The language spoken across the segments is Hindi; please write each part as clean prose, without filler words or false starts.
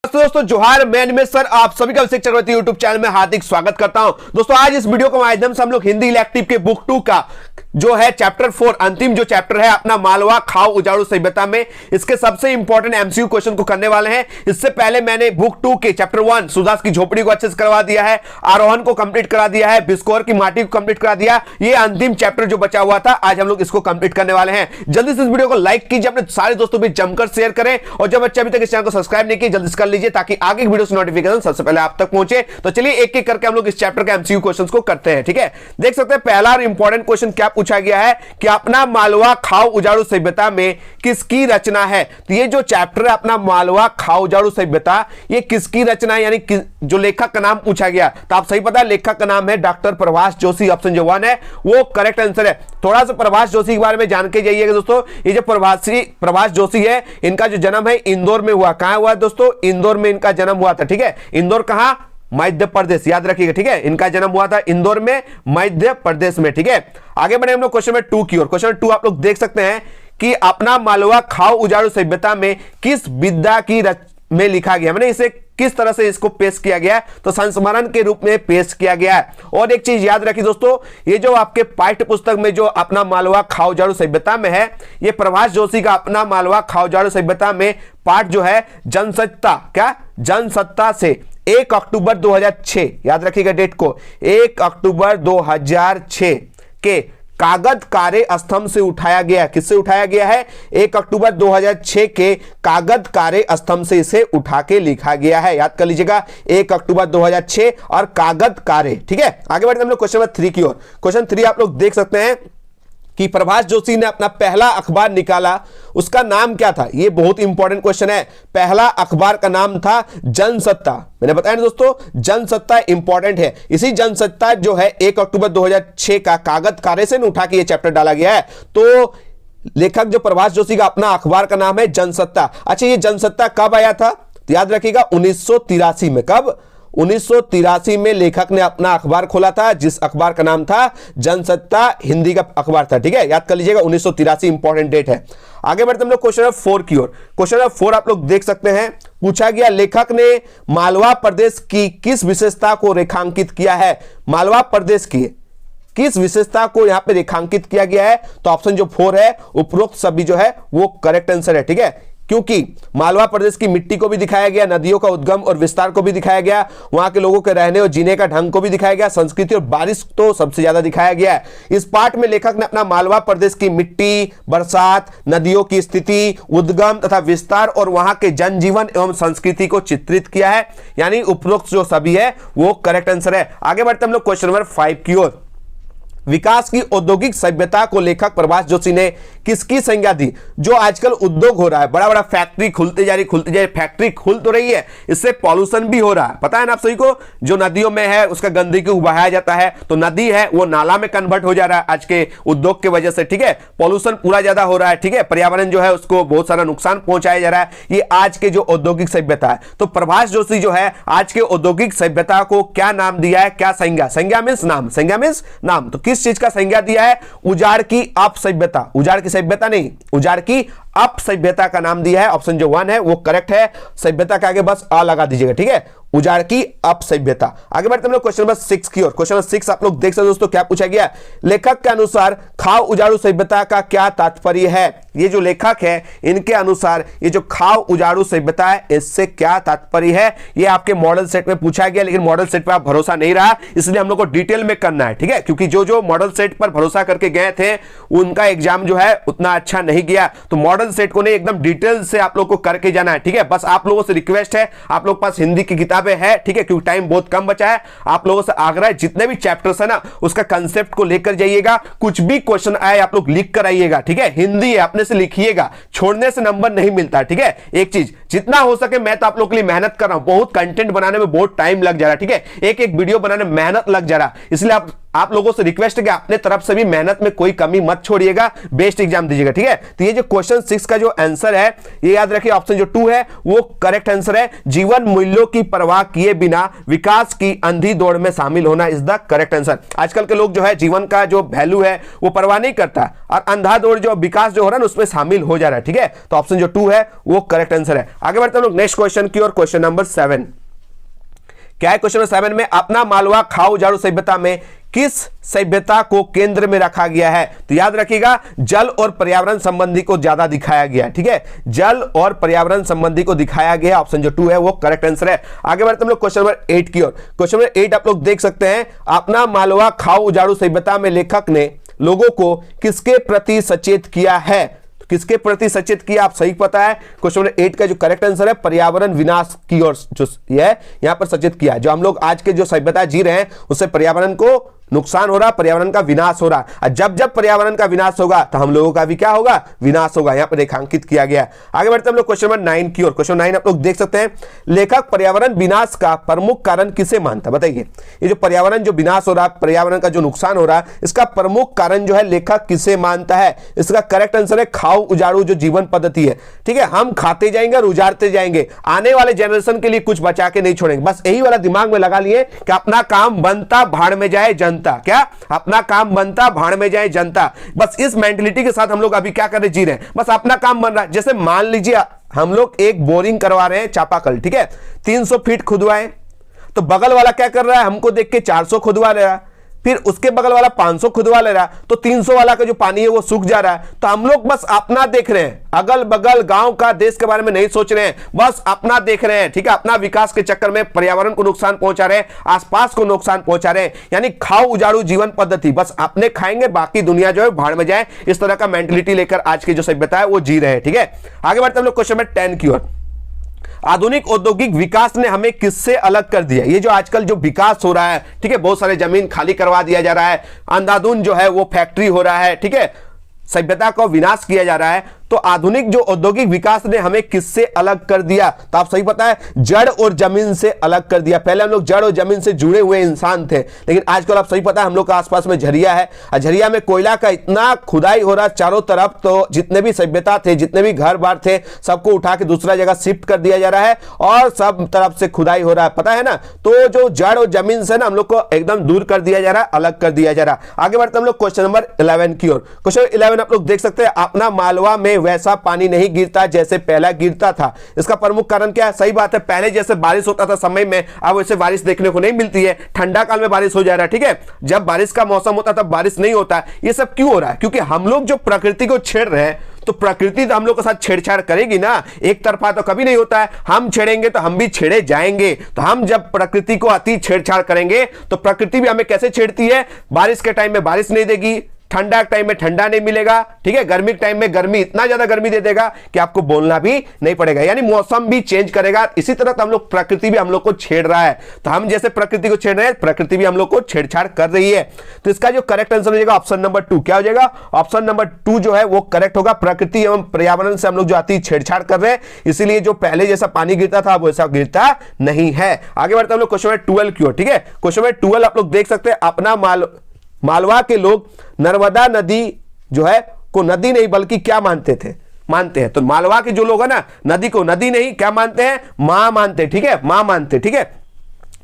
दोस्तों जोहार, मैं निमेश सर आप सभी का अभिषेक चक्रवर्ती यूट्यूब चैनल में हार्दिक स्वागत करता हूं। दोस्तों आज इस वीडियो के माध्यम से हम लोग हिंदी इलेक्टिव के बुक 2 का जो है चैप्टर 4 अंतिम जो चैप्टर है अपना मालवा खाओ उजाड़ू सभ्यता में इसके सबसे इंपॉर्टेंट एमसीक्यू क्वेश्चन को करने वाले हैं। इससे पहले मैंने बुक 2 के चैप्टर 1 सुदास की झोपड़ी को अच्छे से करवा दिया है, आरोहण को कंप्लीट करा दिया है, बिस्कोर की माटी को कंप्लीट करा दिया। ये अंतिम चैप्टर जो बचा हुआ था आज हम लोग इसको कंप्लीट करने वाले हैं। जल्दी से इस वीडियो को लाइक कीजिए, अपने सारे दोस्तों भी जमकर शेयर करें और जब बच्चे अभी तक इस चैनल को सब्सक्राइब नहीं किए जल्दी से कर लीजिए ताकि आगे की वीडियो से नोटिफिकेशन सबसे पहले आप तक पहुंचे। तो चलिए एक एक करके हम लोग इस चैप्टर के एमसीक्यू क्वेश्चंस को करते हैं। ठीक है, देख सकते हैं पहला और इंपॉर्टेंट क्वेश्चन क्या पूछा गया है कि अपना मालवा खाओ उजाड़ू सभ्यता में किसकी रचना है। तो ये जो चैप्टर है अपना मालवा खाओ उजाड़ू सभ्यता ये किसकी रचना है, यानी जो लेखक का नाम पूछा गया। तो आप सही पता है लेखक का नाम है डॉक्टर प्रभाष जोशी। ऑप्शन जो 1 है वो करेक्ट आंसर है। थोड़ा सा प्रभाष जोशी के बारे में जान के जाइएगा दोस्तों। ये जो प्रभाष जोशी है इनका जो जन्म है इंदौर में हुआ। कहां हुआ दोस्तों? इंदौर में इनका जन्म हुआ था। ठीक है, इंदौर कहां? मध्य प्रदेश, याद रखिएगा। ठीक है, इनका जन्म हुआ था इंदौर में मध्य प्रदेश में। ठीक है, आगे बढ़े हम लोग क्वेश्चन नंबर 2 की ओर। क्वेश्चन नंबर 2 आप लोग देख सकते हैं कि अपना मालवा खाओ उजाड़ू सभ्यता में किस विद्या की में लिखा गया, मैंने इसे किस तरह से इसको पेश किया गया, तो संस्मरण के रूप में पेश किया गया है। और एक चीज याद रखिए दोस्तों, ये जो आपके पाठ्य पुस्तक में जो अपना मालवा खाओ उजाड़ू सभ्यता में है ये प्रभाष जोशी का अपना मालवा खाओ उजाड़ू सभ्यता में पाठ जो है जनसत्ता, क्या जनसत्ता से 1 अक्टूबर 2006, याद रखिएगा डेट को, 1 अक्टूबर 2006 के कागज कार्य स्तंभ से उठाया गया। किससे उठाया गया है? 1 अक्टूबर 2006 के कागज कार्य स्तंभ से इसे उठा के लिखा गया है। याद कर लीजिएगा 1 अक्टूबर 2006 और कागज कार्य। ठीक है, आगे बढ़ते हम लोग क्वेश्चन नंबर 3 की ओर। क्वेश्चन 3 आप लोग देख सकते हैं कि प्रभाष जोशी ने अपना पहला अखबार निकाला, उसका नाम क्या था? ये बहुत इंपॉर्टेंट क्वेश्चन है। पहला अखबार का नाम था जनसत्ता। मैंने बताया ना दोस्तों जनसत्ता इंपॉर्टेंट है। इसी जनसत्ता जो है 1 अक्टूबर 2006 का कागज कार्य से उठा के ये चैप्टर डाला गया है। तो लेखक जो प्रभाष जोशी का अपना अखबार का नाम है जनसत्ता। अच्छा, ये जनसत्ता कब आया था? तो याद रखिएगा 1983 में। कब? 1983 में लेखक ने अपना अखबार खोला था जिस अखबार का नाम था जनसत्ता, हिंदी का अखबार था। ठीक है, याद कर लीजिएगा 1983 इंपॉर्टेंट डेट है। आगे बढ़ते हम लोग क्वेश्चन नंबर 4 की ओर। क्वेश्चन नंबर 4 आप लोग देख सकते हैं, पूछा गया लेखक ने मालवा प्रदेश की किस विशेषता को रेखांकित किया है। मालवा प्रदेश की किस विशेषता को यहां पे रेखांकित किया गया है? तो ऑप्शन जो 4 है उपरोक्त सभी जो है वो करेक्ट आंसर है। ठीक है, क्योंकि मालवा प्रदेश की मिट्टी को भी दिखाया गया, नदियों का उद्गम और विस्तार को भी दिखाया गया, वहां के लोगों के रहने और जीने का ढंग को भी दिखाया गया, संस्कृति और बारिश तो सबसे ज्यादा दिखाया गया है। इस पाठ में लेखक ने अपना मालवा प्रदेश की मिट्टी, बरसात, नदियों की स्थिति, उद्गम तथा विस्तार और वहां के जनजीवन एवं संस्कृति को चित्रित किया है। यानी उपरोक्त जो सभी है वो करेक्ट आंसर है। आगे बढ़ते हम लोग क्वेश्चन नंबर 5 की ओर। विकास की औद्योगिक सभ्यता को लेखक प्रभाष जोशी ने किसकी संज्ञा दी? जो आजकल उद्योग हो रहा है, बड़ा बड़ा फैक्ट्री खुलते जा रही, फैक्ट्री खुल तो रही है, इससे पॉल्यूशन भी हो रहा है। पता है ना आप सभी को, जो नदियों में है उसका गंदगी को बहाया जाता है तो नदी है वो नाला में कन्वर्ट हो जा रहा है आज के उद्योग की वजह से। ठीक है, पॉल्यूशन पूरा ज्यादा हो रहा है। ठीक है, पर्यावरण जो है उसको बहुत सारा नुकसान पहुंचाया जा रहा है। ये आज के जो औद्योगिक सभ्यता है। तो प्रभाष जोशी जो है आज के औद्योगिक सभ्यता को क्या नाम दिया है? क्या संज्ञा? संज्ञा मीन्स नाम, संज्ञा मीन्स नाम। तो किस चीज का संज्ञा दिया है? उजाड़ की अप सभ्यता, उजाड़ की सभ्यता नहीं, उजाड़ की अप सभ्यता का नाम दिया है। ऑप्शन जो 1 है वो करेक्ट है। सभ्यता के आगे बस आ लगा दीजिएगा। ठीक है, उजाड़ की अप सभ्यता। आगे बढ़ते हम लोग क्वेश्चन नंबर 6 की ओर। क्वेश्चन नंबर 6 आप लोग देख सकते हैं दोस्तों, क्या पूछा गया? लेखक के अनुसार खाओ उजाड़ू सभ्यता का क्या तात्पर्य है? ये जो लेखक है इनके अनुसार ये जो खाओ उजाड़ू सभ्यता है इससे क्या तात्पर्य है? ये आपके मॉडल सेट में पूछा गया, लेकिन मॉडल सेट पर आप भरोसा नहीं रहा, इसलिए हम लोग को डिटेल में करना है। ठीक है, क्योंकि जो जो मॉडल सेट पर भरोसा करके गए थे उनका एग्जाम जो है उतना अच्छा नहीं गया। तो मॉडल सेट को नहीं एकदम डिटेल से आप लोग को करके जाना है। ठीक है, बस आप लोगों से रिक्वेस्ट है, आप लोग पास हिंदी की किताबें है, ठीक है, क्योंकि टाइम बहुत कम बचा है, आप लोगों से आग्रह है जितने भी चैप्टर्स है ना उसका कंसेप्ट को लेकर जाइएगा। कुछ भी क्वेश्चन आए आप लोग लिख कर आइएगा। ठीक है, हिंदी है अपने से लिखिएगा, छोड़ने से नंबर नहीं मिलता। ठीक है, एक चीज जितना हो सके मैं तो आप लोग के लिए मेहनत कर रहा हूं, बहुत कंटेंट बनाने में बहुत टाइम लग जा रहा है। ठीक है, एक एक वीडियो बनाने में मेहनत लग जा रहा है, इसलिए आप आप लोगों से रिक्वेस्ट है कि अपने तरफ से भी मेहनत में कोई कमी मत छोड़िएगा, बेस्ट एग्जाम दीजिएगा, ठीक है। तो ये जो क्वेश्चन 6 का जो आंसर है ये याद रखिए, ऑप्शन जो 2 है वो करेक्ट आंसर है। जीवन मूल्यों की परवाह किए बिना विकास की अंधी दौड़ में शामिल होना इज द करेक्ट आंसर। आजकल के लोग जो है जीवन का जो वैल्यू है वो परवाह नहीं करता और अंधा दौड़ जो विकास जो हो रहा है उसमें शामिल हो जा रहा है, ठीक है। तो ऑप्शन जो 2 है वो करेक्ट आंसर है। आगे बढ़ते हैं लोग नेक्स्ट क्वेश्चन की ओर। क्वेश्चन नंबर 7 क्या है? क्वेश्चन नंबर 7 में अपना मालवा खाओ उजाड़ू सभ्यता में किस सभ्यता को केंद्र में रखा गया है? तो याद रखिएगा जल और पर्यावरण संबंधी को ज्यादा दिखाया गया है, ठीक है। जल और पर्यावरण संबंधी को दिखाया गया, ऑप्शन जो 2 है वो करेक्ट आंसर है। आगे बढ़ते हम लोग क्वेश्चन नंबर 8 की ओर। क्वेश्चन नंबर 8 आप लोग देख सकते हैं, अपना मालवा खाओ उजाड़ू सभ्यता में लेखक ने लोगों को किसके प्रति सचेत किया है? तो किसके प्रति सचेत किया? आप सही पता है, क्वेश्चन नंबर 8 का जो करेक्ट आंसर है पर्यावरण विनाश की ओर जो ये यहां पर सचेत किया। जो हम लोग आज के जो सभ्यता जी रहे हैं उससे पर्यावरण को नुकसान हो रहा, पर्यावरण का विनाश हो रहा है। जब जब पर्यावरण का विनाश होगा तो हम लोगों का भी क्या होगा? विनाश होगा। यहां पर रेखांकित किया गया। आगे बढ़ते हम लोग क्वेश्चन नंबर 9 की ओर। क्वेश्चन 9 आप लोग देख सकते हैं, लेखक पर्यावरण विनाश का प्रमुख कारण किसे मानता है? बताइए, ये जो पर्यावरण जो विनाश हो रहा है, पर्यावरण का जो नुकसान हो रहा है, इसका प्रमुख कारण जो है लेखक किसे मानता है? इसका करेक्ट आंसर है खाओ उजाड़ू जो जीवन पद्धति है, ठीक है। हम खाते जाएंगे और उजाड़ते जाएंगे, आने वाले जनरेशन के लिए कुछ बचा के नहीं छोड़ेंगे। बस यही वाला दिमाग में लगा लिए कि अपना काम बनता भाड़ में जाए जनता। क्या? अपना काम बनता भाड़ में जाए जनता। बस इस मेंटलिटी के साथ हम लोग अभी क्या कर रहे, जी रहे हैं। बस अपना काम बन रहा है। जैसे मान लीजिए हम लोग एक बोरिंग करवा रहे हैं, चापाकल, ठीक है, 300 फीट खुदवाए, तो बगल वाला क्या कर रहा है, हमको देख के 400 खुदवा ले रहा है, फिर उसके बगल वाला 500 खुदवा ले रहा है, तो 300 वाला का जो पानी है वो सूख जा रहा है। तो हम लोग बस अपना देख रहे हैं, अगल बगल गांव का देश के बारे में नहीं सोच रहे हैं, बस अपना देख रहे हैं, ठीक है। अपना विकास के चक्कर में पर्यावरण को नुकसान पहुंचा रहे हैं, आसपास को नुकसान पहुंचा रहे हैं। यानी खाओ उजाड़ू जीवन पद्धति, बस अपने खाएंगे बाकी दुनिया जो है भाड़ में जाए, इस तरह का मेंटलिटी लेकर आज की जो सभ्यता है वो जी रहे हैं, ठीक है। आगे बढ़ते हम लोग क्वेश्चन नंबर 10 की ओर। आधुनिक औद्योगिक विकास ने हमें किससे अलग कर दिया? ये जो आजकल जो विकास हो रहा है, ठीक है, बहुत सारे जमीन खाली करवा दिया जा रहा है, अंधाधुंध जो है वो फैक्ट्री हो रहा है, ठीक है, सभ्यता को विनाश किया जा रहा है। तो आधुनिक जो औद्योगिक विकास ने हमें किससे अलग कर दिया? तो आप सही पता है, जड़ और जमीन से अलग कर दिया। पहले हम लोग जड़ और जमीन से जुड़े हुए इंसान थे, लेकिन आजकल आप सही पता है हम लोग के आसपास में झरिया है, और झरिया में कोयला का इतना खुदाई हो रहा चारों तरफ, तो जितने भी सभ्यता थे, जितने भी घर बार थे, सबको उठा के दूसरा जगह शिफ्ट कर दिया जा रहा है और सब तरफ से खुदाई हो रहा है, पता है ना। तो जो जड़ और जमीन से ना हम लोग को एकदम दूर कर दिया जा रहा है, अलग कर दिया जा रहा है। आगे बढ़ते हम लोग क्वेश्चन नंबर 11 की ओर। क्वेश्चन 11 आप लोग देख सकते हैं, अपना मालवा में वैसा पानी नहीं गिरता जैसे पहला गिरता था। इसका प्रमुख कारण क्या है? सही बात है, पहले जैसे बारिश होता था समय में, अब वैसे बारिश देखने को नहीं मिलती है। ठंडा काल में बारिश हो जा रहा है, ठीक है, जब बारिश का मौसम होता तब बारिश नहीं होता। ये सब क्यों हो रहा है? क्योंकि हम लोग जो प्रकृति को छेड़ रहे हैं, तो प्रकृति तो हम लोग के साथ छेड़छाड़ करेगी ना, एक तरफा तो कभी नहीं होता है। हम छेड़ेंगे तो हम भी छेड़े जाएंगे। तो हम जब प्रकृति को अति छेड़छाड़ करेंगे तो प्रकृति भी हमें कैसे छेड़ती है? बारिश के टाइम में बारिश नहीं देगी, ठंडा टाइम में ठंडा नहीं मिलेगा, ठीक है, गर्मी के टाइम में गर्मी, इतना ज्यादा गर्मी दे देगा कि आपको बोलना भी नहीं पड़ेगा, यानी मौसम भी चेंज करेगा। इसी तरह तो हम लोग प्रकृति भी हम लोग को छेड़ रहा है। तो हम जैसे प्रकृति को छेड़ रहे हैं, प्रकृति भी हम लोग को छेड़छाड़ कर रही है। तो इसका जो करेक्ट आंसर हो जाएगा ऑप्शन नंबर 2। क्या हो जाएगा? ऑप्शन नंबर 2 जो है वो करेक्ट होगा। प्रकृति एवं पर्यावरण से हम लोग जो आती छेड़छाड़ कर रहे हैं, इसीलिए जो पहले जैसा पानी गिरता था वैसा गिरता नहीं है। आगे बढ़ते हम लोग क्वेश्चन नंबर 12 की ओर, ठीक है। क्वेश्चन नंबर 12 आप लोग देख सकते हैं, अपना मालवा के लोग नर्मदा नदी जो है को नदी नहीं बल्कि क्या मानते हैं। तो मालवा के जो लोग है ना, नदी को नदी नहीं क्या मानते हैं? मां मानते, ठीक है, मां मानते, ठीक है,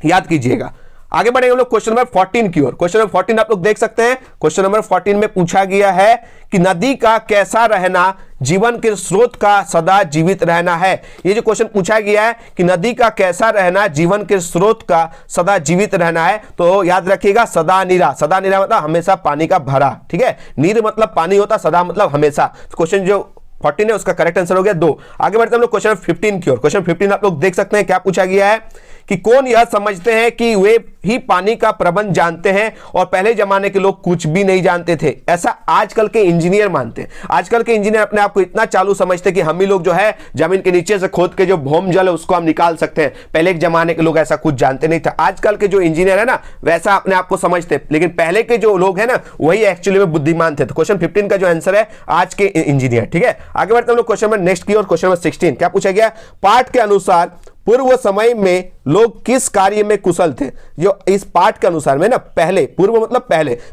याद कीजिएगा। आगे बढ़ेंगे हम लोग क्वेश्चन नंबर 14 की ओर। क्वेश्चन नंबर 14 आप लोग देख सकते हैं, क्वेश्चन नंबर 14 में पूछा गया है कि नदी का कैसा रहना जीवन के स्रोत का सदा जीवित रहना है। ये जो क्वेश्चन पूछा गया है कि नदी का कैसा रहना जीवन के स्रोत का सदा जीवित रहना है, तो याद रखिएगा सदा नीरा। सदा नीरा मतलब हमेशा पानी का भरा, ठीक है, नीर मतलब पानी होता, सदा मतलब हमेशा। क्वेश्चन जो 14 है उसका करेक्ट आंसर हो गया 2। आगे बढ़ते हम लोग क्वेश्चन 15 की ओर। क्वेश्चन 15 आप लोग देख सकते हैं, क्या पूछा गया है कि कौन यह समझते हैं कि वे ही पानी का प्रबंध जानते हैं और पहले जमाने के लोग कुछ भी नहीं जानते थे। ऐसा आजकल के इंजीनियर मानते हैं। आजकल के इंजीनियर अपने आप को इतना चालू समझते हैं कि हम ही लोग जो है जमीन के नीचे से खोद के जो भौम जल है उसको हम निकाल सकते हैं। पहले के जमाने के लोग ऐसा कुछ जानते नहीं थे। आजकल के जो इंजीनियर है ना वैसा अपने आप को समझते, लेकिन पहले के जो लोग हैं ना वही एक्चुअली में बुद्धिमान थे। तो क्वेश्चन 15 का जो आंसर है आज के इंजीनियर, ठीक है। आगे बढ़ते हम लोग क्वेश्चन नंबर नेक्स्ट की और क्वेश्चन नंबर 16 क्या पूछा गया? पाठ के अनुसार पूर्व समय में लोग किस कार्य में कुशल थे? जो इस पाठ के अनुसार में ना, पहले, पूर्व मतलब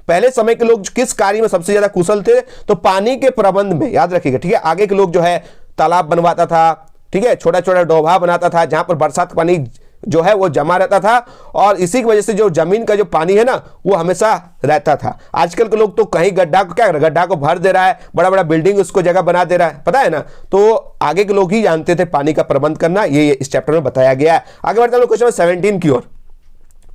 पहले समय के लोग किस कार्य में सबसे ज्यादा कुशल थे? तो पानी के प्रबंध में, याद रखिएगा, ठीक है। आगे के लोग जो है तालाब बनवाता था, ठीक है, छोटा छोटा डोभा बनाता था जहां पर बरसात का पानी जो है वो जमा रहता था, और इसी की वजह से जो जमीन का जो पानी है ना वो हमेशा रहता था। आजकल के लोग तो कहीं गड्ढा को क्या कर रहे, गड्ढा को भर दे रहा है, बड़ा बड़ा बिल्डिंग उसको जगह बना दे रहा है, पता है ना। तो आगे के लोग ही जानते थे पानी का प्रबंध करना, ये इस चैप्टर में बताया गया है। आगे बढ़ते हैं क्वेश्चन 17 की ओर।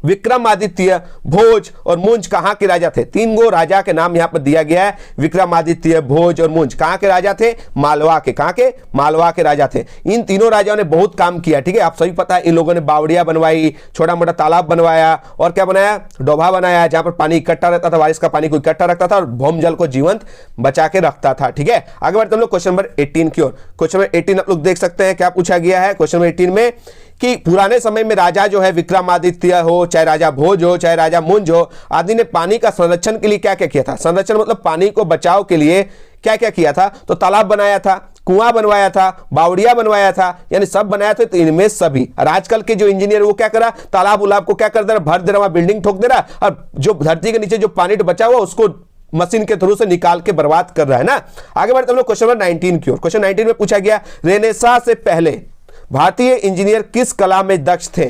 विक्रमादित्य, भोज और मुंज कहां के राजा थे? 3 गो राजा के नाम यहां पर दिया गया है। विक्रमादित्य, भोज और मुंज कहां के राजा थे? मालवा के। कहां के? मालवा के राजा थे। इन तीनों राजाओं ने बहुत काम किया, ठीक है। आप सभी पता है, इन लोगों ने बावड़िया बनवाई, छोटा मोटा तालाब बनवाया, और क्या बनाया? डोभा बनाया जहां पर पानी इकट्ठा रहता था, बारिश का पानी को इकट्ठा रखता था और भौम जल को जीवंत बचा के रखता था, ठीक है। आगे बढ़ते हम लोग क्वेश्चन नंबर 18 की ओर। क्वेश्चन नंबर 18 आप लोग देख सकते हैं क्या पूछा गया है क्वेश्चन नंबर 18 में, कि पुराने समय में राजा जो है विक्रमादित्य हो, चाहे राजा भोज हो, चाहे राजा मुंज हो, आदि ने पानी का संरक्षण के लिए क्या क्या किया था? संरक्षण मतलब पानी को बचाव के लिए क्या क्या किया था? तो तालाब बनाया था, कुआं बनवाया था, बावड़िया बनवाया था, यानी सब बनाया था। तो इनमें सभी, और आजकल के जो इंजीनियर वो क्या करा, तालाब उलाब को क्या कर दे रहा, भर दे रहा, बिल्डिंग ठोक दे रहा, और जो धरती के नीचे जो पानी बचा हुआ उसको मशीन के थ्रू से निकाल के बर्बाद कर रहा है ना। आगे बढ़ते हम लोग क्वेश्चन नंबर 19 की ओर। क्वेश्चन 19 में पूछा गया, रेनेसां से पहले भारतीय इंजीनियर किस कला में दक्ष थे?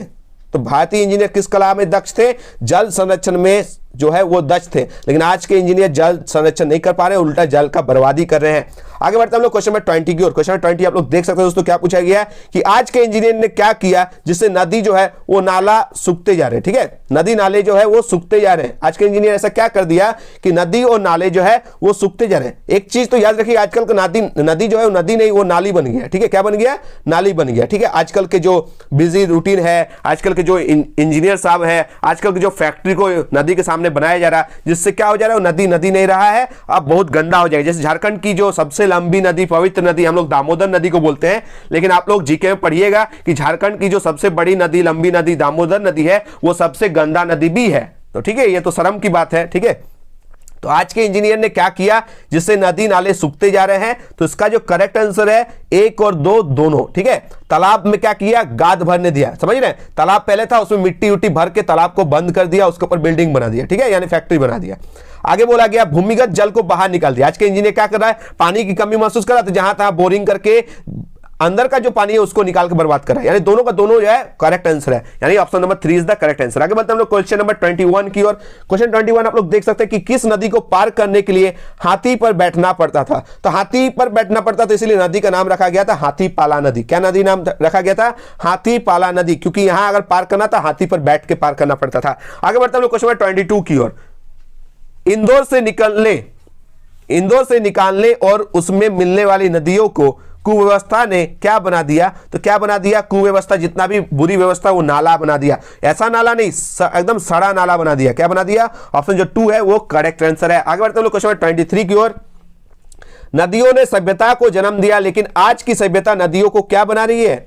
तो भारतीय इंजीनियर किस कला में दक्ष थे? जल संरक्षण में जो है वो दक्ष थे। लेकिन आज के इंजीनियर जल संरक्षण नहीं कर पा रहे, उल्टा जल का बर्बादी कर रहे हैं। आगे बढ़ते हम लोग क्वेश्चन नंबर 20 की ओर। क्वेश्चन नंबर 20 आप लोग देख सकते हैं दोस्तों, क्या पूछा गया है कि आज के इंजीनियर ने क्या किया जिससे नदी जो है वो नाला सूखते जा रहे हैं, ठीक है। नदी नाले जो है वो सूखते जा रहे हैं। आज के इंजीनियर ऐसा क्या कर दिया कि नदी और नाले जो है वो सूखते जा रहे हैं। एक चीज तो याद रखिए, आजकल का नदी जो है वो नदी नहीं, वो नाली बन गया, ठीक है। क्या बन गया? नाली बन गया, ठीक है। आजकल के जो बिजी रूटीन है, आजकल के जो इंजीनियर साहब है, आजकल के जो फैक्ट्री को नदी के सामने बनाया जा रहा है, जिससे क्या हो जा रहा है, नदी नदी नहीं रहा है, अब बहुत गंदा हो जाएगा। जैसे झारखंड की जो सबसे लंबी नदी, पवित्र नदी, हम लोग दामोदर नदी को बोलते हैं, लेकिन आप लोग जीके में पढ़िएगा कि झारखंड की जो सबसे बड़ी नदी, लंबी नदी दामोदर नदी है, वो सबसे गंदा नदी भी है। तो ठीक है, ये तो शर्म की बात है, ठीक है। तो आज के इंजीनियर ने क्या किया जिससे नदी नाले सूखते जा रहे हैं? तो इसका जो करेक्ट आंसर है 1 और 2 दोनों, ठीक है। तालाब में क्या किया? गाद भरने दिया, समझ रहे हैं। तालाब पहले था, उसमें मिट्टी उट्टी भर के तालाब को बंद कर दिया, उसके ऊपर बिल्डिंग बना दिया, ठीक है, यानी फैक्ट्री बना दिया। आगे बोला गया भूमिगत जल को बाहर निकाल दिया। आज के इंजीनियर क्या कर रहा है? पानी की कमी महसूस कर रहा है, तो जहां तहां बोरिंग करके अंदर का जो पानी है उसको निकाल के बर्बाद कर रहा है। यानी दोनों का दोनों जो है करेक्ट आंसर है, यानी option number 3 is the correct answer. आगे बढ़ते हैं हम लोग क्वेश्चन नंबर 21 की ओर। क्वेश्चन 21 आप लोग देख सकते हैं कि किस नदी को पार करने के लिए हाथी पर बैठना पड़ता था? तो हाथी पर बैठना पड़ता, तो इसलिए नदी का नाम रखा गया था हाथी पाला नदी। क्या नदी नाम रखा गया था? हाथी पाला नदी, क्योंकि यहां अगर पार करना था हाथी पर बैठ के पार करना पड़ता था। आगे बढ़ते हैं हम लोग क्वेश्चन नंबर 22 की ओर। इंदौर से निकालने और उसमें मिलने वाली नदियों को कुव्यवस्था ने क्या बना दिया? तो क्या बना दिया? कुव्यवस्था, जितना भी बुरी व्यवस्था वो नाला बना दिया। ऐसा नाला नहीं, एकदम सड़ा नाला बना दिया। क्या बना दिया? ऑप्शन जो 2 है वो करेक्ट आंसर है। आगे बढ़ते हैं लोग क्वेश्चन 23 की ओर। नदियों ने सभ्यता को जन्म दिया, लेकिन आज की सभ्यता नदियों को क्या बना रही है?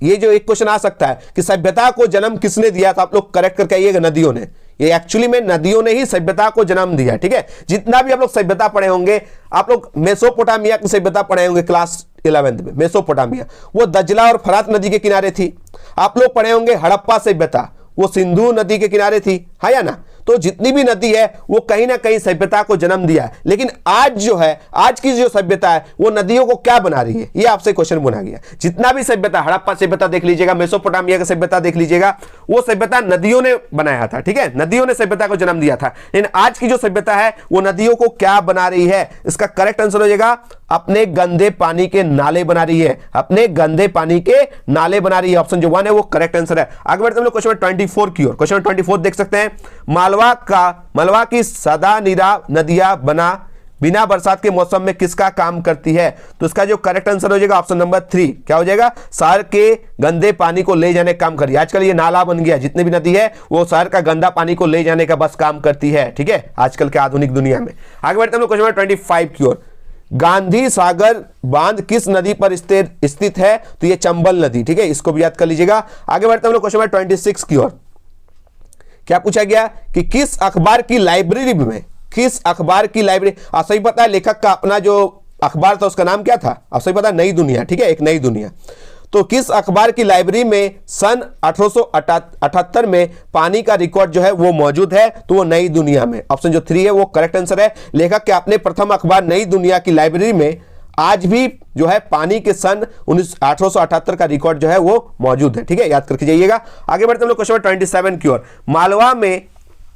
ये जो एक क्वेश्चन आ सकता है कि सभ्यता को जन्म किसने दिया, तो आप लोग करेक्ट करके आइएगा, नदियों ने। ये एक्चुअली में नदियों ने ही सभ्यता को जन्म दिया, ठीक है। जितना भी आप लोग सभ्यता पढ़े होंगे, आप लोग मेसोपोटामिया की सभ्यता पढ़े होंगे क्लास 11th में। मेसोपोटामिया वो दजला और फरात नदी के किनारे थी। आप लोग पढ़े होंगे हड़प्पा सभ्यता, वो सिंधु नदी के किनारे थी, है या ना। तो जितनी भी नदी है वो कहीं ना कहीं सभ्यता को जन्म दिया है। लेकिन आज जो है, आज की जो सभ्यता है वो नदियों को क्या बना रही है, ये आपसे क्वेश्चन बना गया। जितना भी सभ्यता, हड़प्पा सभ्यता देख लीजिएगा, मेसोपोटामिया का सभ्यता देख लीजिएगा, वो सभ्यता नदियों ने बनाया था, ठीक है। नदियों ने सभ्यता को जन्म दिया था। लेकिन आज की जो सभ्यता है वो नदियों को क्या बना रही है? इसका करेक्ट आंसर हो जाएगा अपने गंदे पानी के नाले बना रही है। अपने गंदे पानी के नाले बना रही है। ऑप्शन जो 1 है वो करेक्ट आंसर है। आगे बढ़ते हैं लोग क्वेश्चन 24 की ओर। क्वेश्चन 24 देख सकते हैं। मालवा की सदा निरा नदियां बिना बरसात के मौसम में किसका काम करती है? तो इसका जो करेक्ट आंसर हो जाएगा ऑप्शन नंबर 3। क्या हो जाएगा? शहर के गंदे पानी को ले जाने का काम करिए। आजकल ये नाला बन गया, जितने भी नदी है वो शहर का गंदा पानी को ले जाने का बस काम करती है, ठीक है, आजकल के आधुनिक दुनिया में। आगे बढ़ते हैं लोग क्वेश्चन 25 की ओर। गांधी सागर बांध किस नदी पर स्थित है? तो ये चंबल नदी, ठीक है, इसको भी याद कर लीजिएगा। आगे बढ़ते हैं लोग क्वेश्चन 26 की ओर। क्या पूछा गया कि किस अखबार की लाइब्रेरी में, किस अखबार की लाइब्रेरी, आप सही पता है लेखक का अपना जो अखबार था उसका नाम क्या था? आप सही पता है, नई दुनिया, ठीक है, एक नई दुनिया। तो किस अखबार की लाइब्रेरी में सन 1878 में पानी का रिकॉर्ड जो है वो मौजूद है? तो वो नई दुनिया में। ऑप्शन जो 3 है वो करेक्ट आंसर है। लेखक के अपने प्रथम अखबार नई दुनिया की लाइब्रेरी में आज भी जो है पानी के सन 1878 का रिकॉर्ड जो है वो मौजूद है। ठीक है, याद करके जाइएगा। आगे बढ़ते हम लोग क्वेश्चन 27 की ओर। मालवा में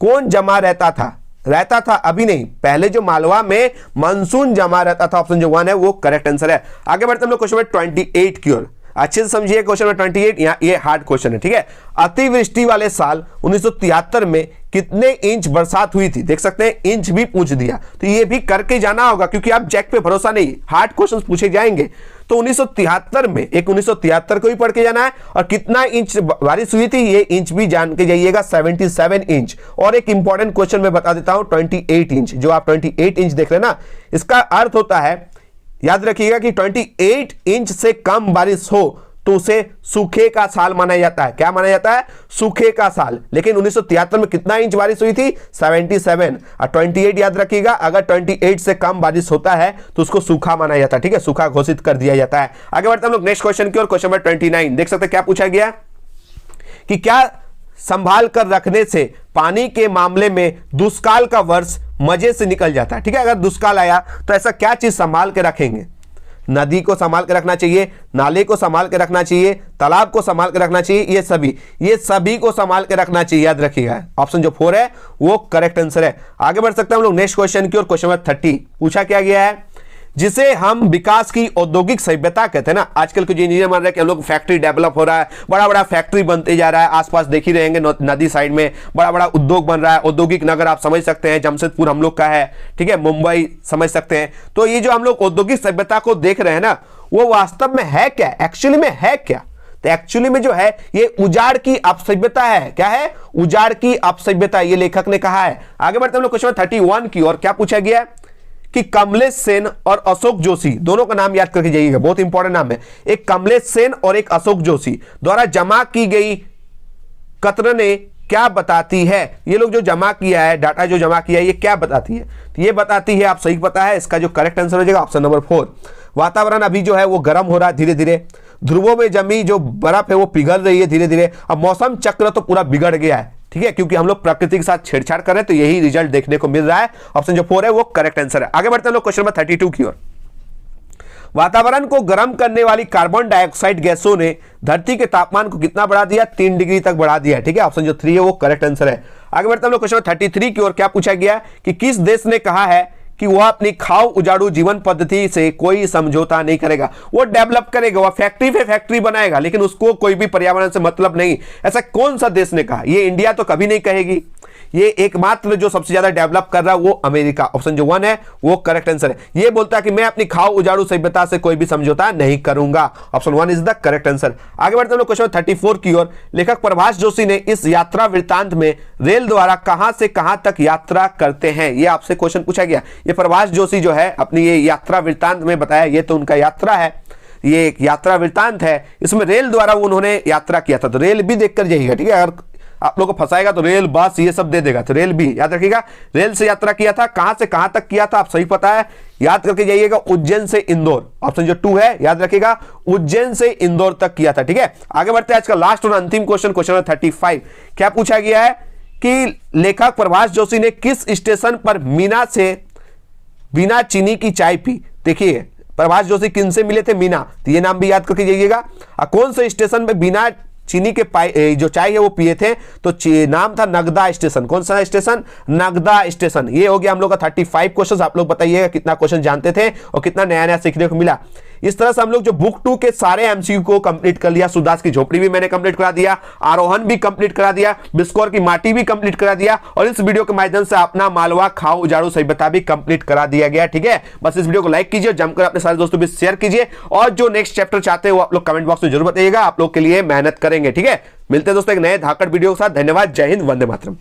कौन जमा रहता था? अभी नहीं, पहले जो मालवा में मानसून जमा रहता था। ऑप्शन जो 1 है वो करेक्ट आंसर है। आगे बढ़ते हम लोग क्वेश्चन 28 की ओर। अच्छे से समझिए क्वेश्चन 28, यहाँ ये हार्ड क्वेश्चन है। ठीक है, अतिवृष्टि वाले साल 1973 में कितने इंच बरसात हुई थी? देख सकते हैं इंच भी पूछ दिया, तो ये भी करके जाना होगा क्योंकि आप जैक पे भरोसा नहीं, हार्ड क्वेश्चन पूछे जाएंगे। तो 1973 में 1973 को ही पढ़ के जाना है। और कितना इंच बारिश हुई थी ये इंच भी जान के जाइएगा, 77 इंच। और एक इंपॉर्टेंट क्वेश्चन मैं बता देता हूं, 28 इंच। जो आप 28 इंच देख रहे हैं ना, इसका अर्थ होता है, याद रखिएगा कि 28 इंच से कम बारिश हो तो उसे सूखे का साल माना जाता है। क्या माना जाता है? सूखे का साल। लेकिन 1973 में कितना इंच बारिश हुई थी? 77। और 28 याद रखिएगा, अगर 28 से कम बारिश होता है तो उसको सूखा माना जाता है। ठीक है, सूखा घोषित कर दिया जाता है। आगे बढ़ते हम लोग नेक्स्ट क्वेश्चन की ओर। क्वेश्चन नंबर 29 देख सकते हैं क्या पूछा गया कि क्या संभाल कर रखने से पानी के मामले में दुष्काल का वर्ष मजे से निकल जाता है? ठीक है, अगर दुष्काल आया तो ऐसा क्या चीज संभाल के रखेंगे? नदी को संभाल के रखना चाहिए, नाले को संभाल के रखना चाहिए, तालाब को संभाल के रखना चाहिए, ये सभी को संभाल के रखना चाहिए। याद रखिएगा, ऑप्शन जो 4 है वो करेक्ट आंसर है। आगे बढ़ सकते हैं हम लोग नेक्स्ट क्वेश्चन की ओर। क्वेश्चन नंबर 30 पूछा क्या गया है, जिसे हम विकास की औद्योगिक सभ्यता कहते हैं ना। आजकल के जो इंजीनियर मान रहे हैं कि हम लोग फैक्ट्री डेवलप हो रहा है, बड़ा बड़ा फैक्ट्री बनते जा रहा है, आसपास देख ही रहेंगे नदी साइड में बड़ा बड़ा उद्योग बन रहा है। औद्योगिक नगर आप समझ सकते हैं, जमशेदपुर हम लोग का है। ठीक है, मुंबई समझ सकते हैं। तो ये जो हम लोग औद्योगिक सभ्यता को देख रहे हैं ना, वो वास्तव में है क्या? एक्चुअली में है क्या? तो एक्चुअली में जो है ये उजाड़ की अपसभ्यता है। क्या है? उजाड़ की अपसभ्यता, ये लेखक ने कहा है। आगे बढ़ते हम लोग क्वेश्चन 31 की ओर। क्या पूछा गया है कि कमलेश सेन और अशोक जोशी, दोनों का नाम याद करके जाइएगा, बहुत इंपॉर्टेंट नाम है। एक कमलेश सेन और एक अशोक जोशी द्वारा जमा की गई कतरने क्या बताती है? ये लोग जो जमा किया है, डाटा जो जमा किया है, ये क्या बताती है? तो ये बताती है, आप सही पता है, इसका जो करेक्ट आंसर हो जाएगा ऑप्शन नंबर 4। वातावरण अभी जो है वो गर्म हो रहा है धीरे धीरे, ध्रुवों में जमी जो बर्फ है वो पिघल रही है धीरे धीरे। अब मौसम चक्र तो पूरा बिगड़ गया है। ठीक है, क्योंकि हम लोग प्रकृति के साथ छेड़छाड़ कर रहे हैं, तो यही रिजल्ट देखने को मिल रहा है। ऑप्शन जो 4 है वो करेक्ट आंसर है। आगे बढ़ते हैं लोग क्वेश्चन नंबर 32 की ओर। वातावरण को गर्म करने वाली कार्बन डाइऑक्साइड गैसों ने धरती के तापमान को कितना बढ़ा दिया? 3 डिग्री तक बढ़ा दिया। ठीक है, ऑप्शन जो 3 है वो करेक्ट आंसर है। आगे बढ़ते हैं लोग क्वेश्चन 33 की ओर। क्या पूछा गया कि किस देश ने कहा है कि वह अपनी खाओ उजाड़ू जीवन पद्धति से कोई समझौता नहीं करेगा? वो डेवलप करेगा, वह फैक्ट्री पे फैक्ट्री बनाएगा, लेकिन उसको कोई भी पर्यावरण से मतलब नहीं। ऐसा कौन सा देश ने कहा? ये इंडिया तो कभी नहीं कहेगी। ये एकमात्र जो सबसे ज्यादा डेवलप कर रहा है वो अमेरिका। ऑप्शन जो 1 है वो करेक्ट आंसर है। ये बोलता है कि मैं अपनी खाओ उजाड़ू सभ्यता से कोई भी समझौता नहीं करूंगा। Option 1 is the correct answer. आगे बढ़ते हैं क्वेश्चन 34 की ओर। लेखक प्रभाष जोशी ने इस यात्रा वृत्तांत में रेल द्वारा कहां से कहां तक यात्रा करते हैं, ये आपसे क्वेश्चन पूछा गया। ये प्रभाष जोशी जो है अपनी ये यात्रा वृत्तांत में बताया, ये तो उनका यात्रा है, ये एक यात्रा वृत्तांत है। इसमें रेल द्वारा उन्होंने यात्रा किया था, तो रेल भी देखकर जाइएगा। ठीक है, अगर आप लोग को फंसाएगा तो रेल, बस ये सब दे देगा, तो रेल भी याद रखिएगा। रेल से यात्रा किया था, कहां से कहां तक किया था आप सही पता है, याद करके जाइएगा। उज्जैन से इंदौर, ऑप्शन जो 2 है याद रखिएगा, उज्जैन से इंदौर तक किया था। ठीक है, आगे बढ़ते हैं आज का लास्ट और अंतिम क्वेश्चन, क्वेश्चन नंबर 35। क्या पूछा गया है कि लेखक प्रभाष जोशी ने किस स्टेशन पर मीना से बिना चीनी की चाय पी? देखिए प्रभाष जोशी किन से मिले थे? मीना, तो ये नाम भी याद करके जाइएगा। कौन से स्टेशन पे बिना चीनी के जो चाय है वो पिए थे? तो नाम था नगदा स्टेशन। कौन सा स्टेशन? नगदा स्टेशन। ये हो गया हम लोग का 35 क्वेश्चन। आप लोग बताइएगा कितना क्वेश्चन जानते थे और कितना नया नया सीखने को मिला। इस तरह से हम लोग जो बुक 2 के सारे एमसीक्यू को कंप्लीट कर लिया। सुदास की झोपड़ी भी मैंने कंप्लीट करा दिया, आरोहण भी कंप्लीट करा दिया, बिस्कोर की माटी भी कंप्लीट करा दिया, और इस वीडियो के माध्यम से अपना मालवा खाओ उजाड़ू सभ्यता भी कंप्लीट करा दिया गया। ठीक है, बस इस वीडियो को लाइक कीजिए, जमकर अपने सारे दोस्तों भी शेयर कीजिए, और जो नेक्स्ट चैप्टर चाहते हो आप लोग कमेंट बॉक्स में जरूर बताइएगा, आप लोग के लिए मेहनत करेंगे। ठीक है, मिलते हैं दोस्तों एक नए धाकड़ वीडियो के साथ। धन्यवाद, जय हिंद, वंदे मातरम।